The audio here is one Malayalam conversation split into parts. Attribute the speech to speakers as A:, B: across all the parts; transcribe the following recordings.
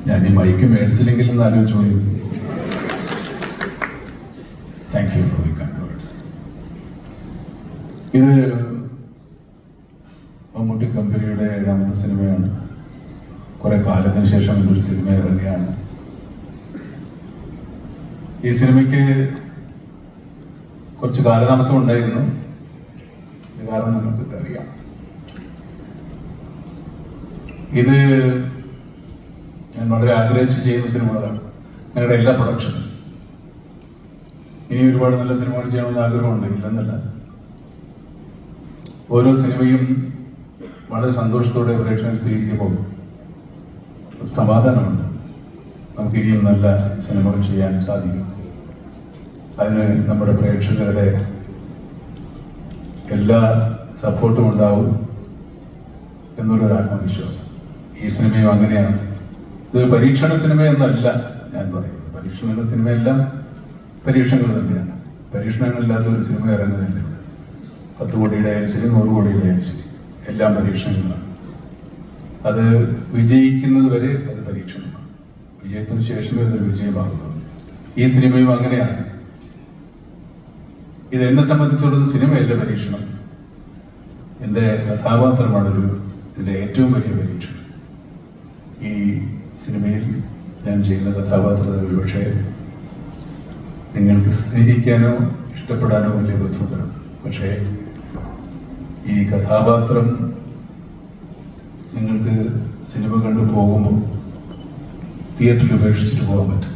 A: ഞാൻ ഈ മൈക്ക് മേടിച്ചില്ലെങ്കിൽ എന്ന് ആലോചിച്ചു പോയി. Thank you for the kind words. ഇത് മമ്മൂട്ടി കമ്പനിയുടെ 7ാമത്തെ സിനിമയാണ്. കുറെ കാലത്തിന് ശേഷം എന്നൊരു സിനിമ ഇറങ്ങിയാണ്. ഈ സിനിമയ്ക്ക് കുറച്ച് കാലതാമസം ഉണ്ടായിരുന്നു. കാരണം നമുക്കൊക്കെ അറിയാം. ഇത് ഞാൻ വളരെ ആഗ്രഹിച്ച് ചെയ്യുന്ന സിനിമകളാണ്. ഞങ്ങളുടെ എല്ലാ പ്രൊഡക്ഷനും ഇനി ഒരുപാട് നല്ല സിനിമകൾ ചെയ്യണമെന്ന് ആഗ്രഹമുണ്ട്, ഇല്ലെന്നല്ല. ഓരോ സിനിമയും വളരെ സന്തോഷത്തോടെ പ്രേക്ഷകർ സ്വീകരിക്കുമ്പോൾ സമാധാനമുണ്ട്. നമുക്കിനിയും നല്ല സിനിമകൾ ചെയ്യാൻ സാധിക്കും. അതിന് നമ്മുടെ പ്രേക്ഷകരുടെ എല്ലാ സപ്പോർട്ടും ഉണ്ടാവും എന്നുള്ളൊരു ആത്മവിശ്വാസം. ഈ സിനിമയും അങ്ങനെയാണ്. ഇതൊരു പരീക്ഷണ സിനിമയെന്നല്ല ഞാൻ പറയുന്നത്. പരീക്ഷണ സിനിമയെല്ലാം പരീക്ഷണങ്ങൾ തന്നെയാണ്. പരീക്ഷണങ്ങളില്ലാത്ത ഒരു സിനിമ ഇറങ്ങുന്നില്ല. 10 കോടിയുടെ ആയാലും ശരി, 100 കോടിയുടെ ആയാലും ശരി, എല്ലാം പരീക്ഷണങ്ങളാണ്. അത് വിജയിക്കുന്നത് വരെ അത് പരീക്ഷണമാണ്. വിജയത്തിന് ശേഷമേ അതൊരു വിജയമാകുന്നുള്ളൂ. ഈ സിനിമയും അങ്ങനെയാണ്. ഇത് എന്നെ സംബന്ധിച്ചുള്ളത് സിനിമയല്ല പരീക്ഷണം. എൻ്റെ കഥാപാത്രമാണ് ഇതിലെ ഏറ്റവും വലിയ പരീക്ഷണം. ഈ സിനിമയിൽ ഞാൻ ചെയ്യുന്ന കഥാപാത്രത്തെ ഒരുപക്ഷെ നിങ്ങൾക്ക് സ്നേഹിക്കാനോ ഇഷ്ടപ്പെടാനോ വലിയ ബുദ്ധിമുട്ടാണ്. പക്ഷേ ഈ കഥാപാത്രം നിങ്ങൾക്ക് സിനിമ കണ്ടു പോകുമ്പോൾ തിയേറ്ററിൽ ഉപേക്ഷിച്ചിട്ട് പോകാൻ പറ്റും.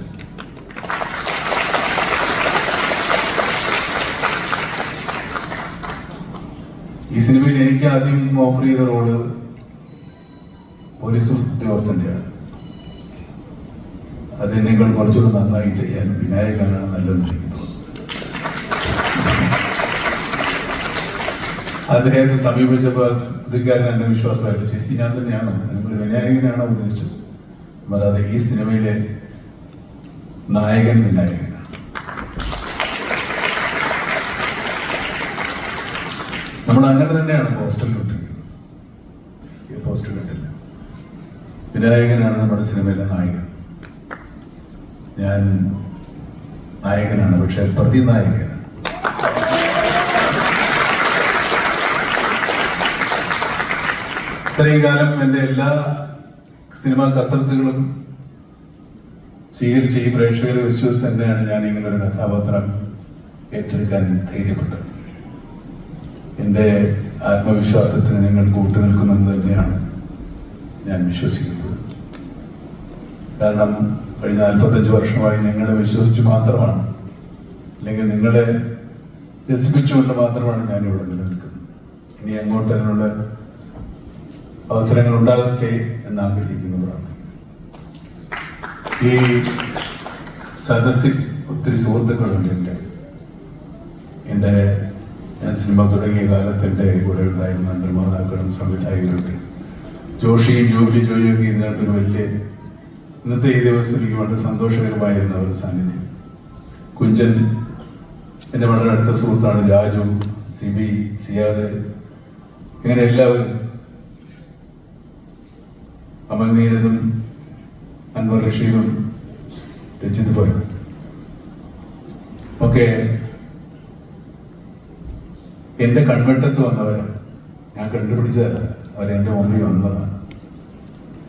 A: ഈ സിനിമയിൽ എനിക്ക് ആദ്യം ഓഫർ ചെയ്ത റോള് പോലീസ് ഉദ്യോഗസ്ഥൻ്റെയാണ്. അതെന്നേക്കാൾ കുറച്ചുകൂടെ നന്നായി ചെയ്യാൻ വിനായകനാണ് നല്ലതെന്ന് എനിക്ക് തോന്നുന്നു. അദ്ദേഹത്തെ സമീപിച്ചപ്പോൾ പുതുക്കാരൻ എന്നെ വിശ്വാസമായിരുന്നു. ശരിക്കും ഞാൻ തന്നെയാണോ, നിങ്ങൾ വിനായകനാണോ ഉദ്ദേശിച്ചത്? അല്ലാതെ ഈ സിനിമയിലെ നായകൻ വിനായകനാണ്. നമ്മൾ അങ്ങനെ തന്നെയാണ് പോസ്റ്ററിൽ ഇട്ടിരിക്കുന്നത്. ഈ പോസ്റ്റർ കണ്ടില്ല. വിനായകനാണ് നമ്മുടെ സിനിമയിലെ നായകൻ. ഞാൻ നായകനാണ്, പക്ഷെ പ്രതിനായകനാണ്. ഇത്രയും കാലം എൻ്റെ എല്ലാ സിനിമാ കസരത്തുകളും സ്വീകരിച്ച് ഈ പ്രേക്ഷകർ വിശ്വസിച്ച് തന്നെയാണ് ഞാൻ ഇങ്ങനൊരു കഥാപാത്രം ഏറ്റെടുക്കാൻ ധൈര്യപ്പെട്ടത്. എൻ്റെ ആത്മവിശ്വാസത്തിന് നിങ്ങൾ കൂട്ടുനിൽക്കുമെന്ന് തന്നെയാണ് ഞാൻ വിശ്വസിക്കുന്നത്. കാരണം കഴിഞ്ഞ 45 വർഷമായി നിങ്ങളെ വിശ്വസിച്ച് മാത്രമാണ്, അല്ലെങ്കിൽ നിങ്ങളെ രസിപ്പിച്ചുകൊണ്ട് മാത്രമാണ് ഞാനിവിടെ നിലനിൽക്കുന്നത്. ഇനി അങ്ങോട്ട് അതിനുള്ള അവസരങ്ങൾ ഉണ്ടാകട്ടെ എന്ന് ആഗ്രഹിക്കുന്നു, പ്രാർത്ഥിക്കുന്നു. ഈ സദസ്സിൽ ഒത്തിരി സുഹൃത്തുക്കളുണ്ട്. എൻ്റെ ഞാൻ സിനിമ തുടങ്ങിയ കാലത്ത് എൻ്റെ കൂടെ ഉണ്ടായിരുന്ന നിർമ്മാതാക്കളും സംവിധായകരൊക്കെ, ജോഷിയും ജോയിയും ഒക്കെ ഇതിനകത്തൊരു വലിയ, ഇന്നത്തെ ഈ ദിവസത്തിൽ എനിക്ക് വളരെ സന്തോഷകരമായിരുന്ന അവരുടെ സാന്നിധ്യം. കുഞ്ചൻ എൻ്റെ വളരെ അടുത്ത സുഹൃത്താണ്. രാജു, സിബി, സിയാദ്, ഇങ്ങനെ എല്ലാവരും, അമൽ നീരദും അൻവർ റഷീദും രഞ്ജിത് പോയി ഒക്കെ എൻ്റെ കൺവെട്ടത്ത് വന്നവരാണ്. ഞാൻ കണ്ടുപിടിച്ചതല്ല, അവരെൻ്റെ മുമ്പിൽ വന്നതാണ്.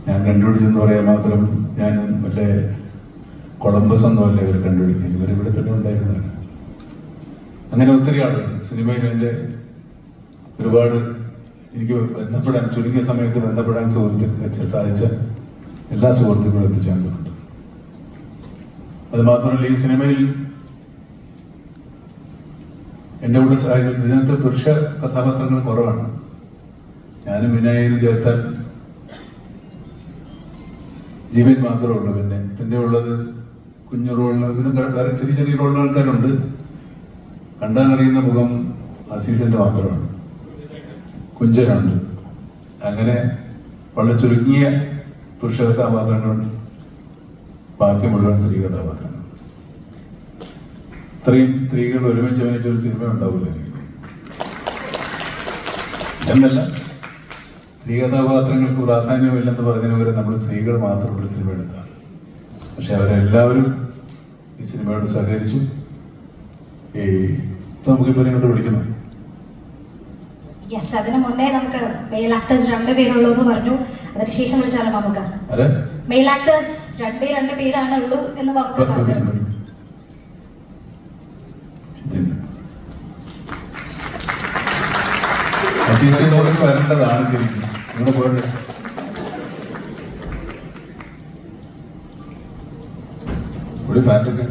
A: ഞാൻ കണ്ടുപിടിച്ചെന്ന് പറയാൻ മാത്രം ഞാൻ വല്ല കൊളംബസ് ഒന്നുമല്ല ഇവർ കണ്ടുപിടിക്കുന്നത്. ഇവരിവിടെ തന്നെ ഉണ്ടായിരുന്നവർ. അങ്ങനെ ഒത്തിരി ആളുകൾ സിനിമയിൽ എൻ്റെ ഒരുപാട് എനിക്ക് ബന്ധപ്പെടാൻ, ചുരുങ്ങിയ സമയത്ത് ബന്ധപ്പെടാൻ സാധിച്ച എല്ലാ സുഹൃത്തുക്കളും എത്തിച്ചേർന്നിട്ടുണ്ട്. അത് മാത്രമല്ല, ഈ സിനിമയിൽ എൻ്റെ കൂടെ ഇതിനകത്ത് പുരുഷ കഥാപാത്രങ്ങൾ കുറവാണ്. ഞാനും വിനായകനും ചേർത്താൽ ജീവൻ മാത്രമേ ഉള്ളൂ. പിന്നെ ഉള്ളത് കുഞ്ഞു റോളിന്, പിന്നെ വേറെ ചെറിയ ചെറിയ റോളിന് ആൾക്കാരുണ്ട്. കണ്ടാൽ അറിയുന്ന മുഖം അസീസിൻ്റെ മാത്രമാണ്. കുഞ്ചനുണ്ട്. അങ്ങനെ വളരെ ചുരുങ്ങിയ പുരുഷ കഥാപാത്രങ്ങളും ബാക്കി മുഴുവൻ സ്ത്രീ കഥാപാത്രങ്ങൾ. ഇത്രയും സ്ത്രീകൾ ഒരുമിച്ച് അഭിനയിച്ചൊരു സിനിമ ഉണ്ടാവില്ല എന്നല്ല. സ്ത്രീ കഥാപാത്രങ്ങൾക്ക് പ്രാധാന്യമില്ലെന്ന് പറഞ്ഞതിന് വരെ നമ്മൾ സ്ത്രീകൾ മാത്രമുള്ള സിനിമ എടുത്താണ്. പക്ഷെ അവരെല്ലാവരും ഈ സിനിമയോട് സഹകരിച്ചു. ഇപ്പൊ നമുക്കിപ്പോൾ ഇങ്ങോട്ട് വിളിക്കണം.
B: യെസ്, അതിന് മുന്നേ നമുക്ക് മെയിൽ ആക്ടേഴ്സ് 2 പേരുള്ളൂ എന്ന് പറഞ്ഞു. അതിനുശേഷം വിളിച്ചാലും നമുക്ക്
A: അതെ
B: മെയിൽ ആക്ടേഴ്സ് 2 പേരാണ് ഉള്ളൂ എന്ന് നമുക്ക് പറഞ്ഞു.
A: വരേണ്ടതാണ് ശരിക്കും. നിങ്ങളുടെ പോയിട്ട് ഒരു പാറ്റൊക്കെ